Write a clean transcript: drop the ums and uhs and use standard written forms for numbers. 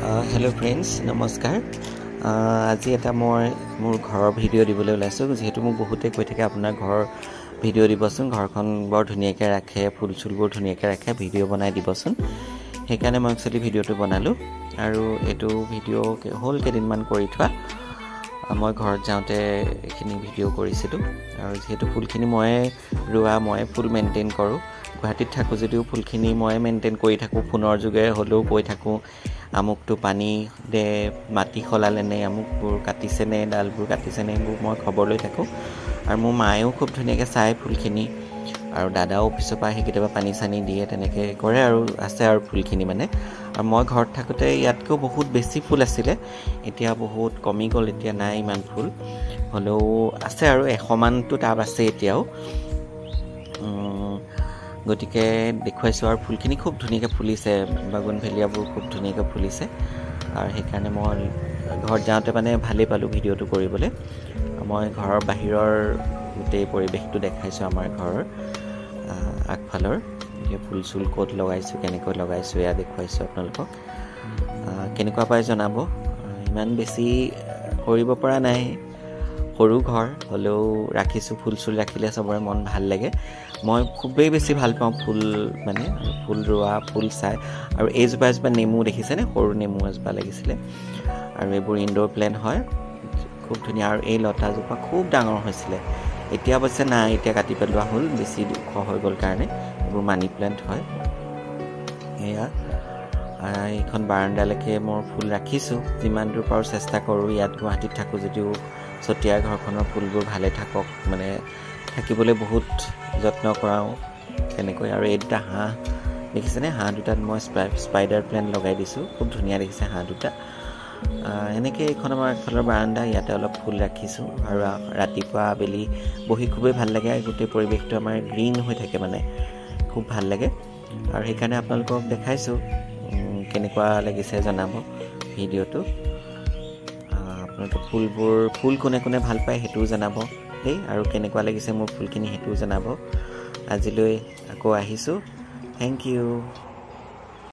hello friends नमस्कार आज এটা মই মোৰ ঘৰৰ ভিডিও দিবলৈ ওলাইছো যেহেতু মোক বহুতে কৈ থাকে আপোনাৰ ঘৰৰ ভিডিও দিবচোন ঘৰখন বৰ ধুনিয়াকৈ ৰাখে ফুল চুলবোৰ ধুনিয়াকৈ ৰাখে ভিডিও বনাই দিবচোন সেইকাৰণে মই একচুয়ালি ভিডিওটো বনালো আৰু এটো ভিডিও হল কেদিনমান কৰি থোৱা মই ঘৰত যাওঁতে এখিনি ভিডিও কৰিছিলো আৰু যেহেতু ফুলখিনি মই ৰুৱা মই ফুল মেইনটেইন কৰো গুৱাহাটীত থাকো যদিও ফুলখিনি মই মেইনটেইন কৰি থাকো ফোনৰ যোগে হলেও কৈ থাকো আমুকটো পানী দে মাটি খলালে নে আমুকবোৰ কাটিছে নে ডালবোৰ কাটিছে নে মই খবৰ লৈ থাকো আৰু মোৰ মায়েও খুব ধুনিয়াকৈ চাই ফুলখিনি আৰু দাদাও অফিচৰ পৰা আহি কেতিয়াবা পানী চানি দিয়ে তেনেকৈ কৰে আৰু আছে আৰু ফুলখিনি মানে আৰু মই ঘৰত থাকোতে ইয়াতকৈ বহুত বেছি ফুল আছিল এতিয়া বহুত কমি গল এতিয়া নাই ইমান ফুল হলেও আছে আৰু 100 মানটো টাব আছে এতিয়াও গটিকে দেখুৱাইছো আৰু ফুলখিনি খুব ধুনিয়াকৈ ফুলিছে বাগুনভেলিয়াবোৰ খুব ধুনিয়াকৈ ফুলিছে আৰু সেইকাৰণে মই ঘৰত যাওঁতে মানে ভালেই পালো ভিডিওটো কৰিবলৈ মই ঘৰৰ বাহিৰৰ গোটেই পৰিবেশটো দেখাইছো আমাৰ ঘৰৰ আগফালৰ ফুল চুল কোট লগাইছো কেনেকৈ লগাইছো এয়া দেখুৱাইছো আপোনালোকক কেনেকুৱা পাই জনাব ইমান বেছি কৰিব পৰা নাই সৰু ঘৰ হলেও ৰাখিছো ফুল চুল ৰাখিলে সবৰে মন ভাল লাগে মই খুবেই বেছি ভাল পাওঁ ফুল মানে ফুল ৰোৱা ফুল চাই আৰু এজবা নেমু দেখিছে নে সৰু নেমু এজবা লাগিছিলে আৰু এইবোৰ ইনডোৰ প্ল্যান্ট হয় খুব ধুনিয়া আৰু এই লতাজোপা খুব ডাঙৰ হৈছিলে এতিয়া অৱশ্যে নাই এতিয়া কাটি পেলোৱা হ'ল বেছি দুখ হৈ গল কাৰণে এইবোৰ মানি প্ল্যান্ট হয় এয়া এইখন বাৰান্দালৈকে মই ফুল ৰাখিছো যিমান দূৰ পাৰো চেষ্টা কৰো ইয়াত গুৱাহাটীত থাকো যদিও সতিয়া ঘৰখনৰ ফুলবোৰ ভালে থাকক মানে থাকিবলৈ বহুত যত্ন কৰাও কেনেকৈ আৰু এটা হাঁহ দেখিছেনে হাঁহ দুটাত মই স্পাইডাৰ প্ল্যান্ট লগাই দিছো খুব ধুনিয়া দেখিছে হাঁহ দুটা এনেকৈ এইখন আমাৰ আগফালৰ বাৰান্দা ইয়াতে অলপ ফুল ৰাখিছো আৰু ৰাতিপুৱা আবেলি বহি খুবেই ভাল লাগে গোটেই পৰিবেশটো আমাৰ গ্ৰীণ হৈ থাকে মানে খুব ভাল লাগে আৰু সেইকাৰণে আপোনালোকক দেখাইছো কেনেকুৱা লাগিছে জনাব ভিডিওটো আপোনালোকে ফুল কোনে কোনে ভাল পায় হেতু জনাব দেই আৰু কেনেকুৱা লাগিছে মোৰ ফুলখিনি হেতু জনাব আজিলৈ আকৌ আহিছো থ্যাংক ইউ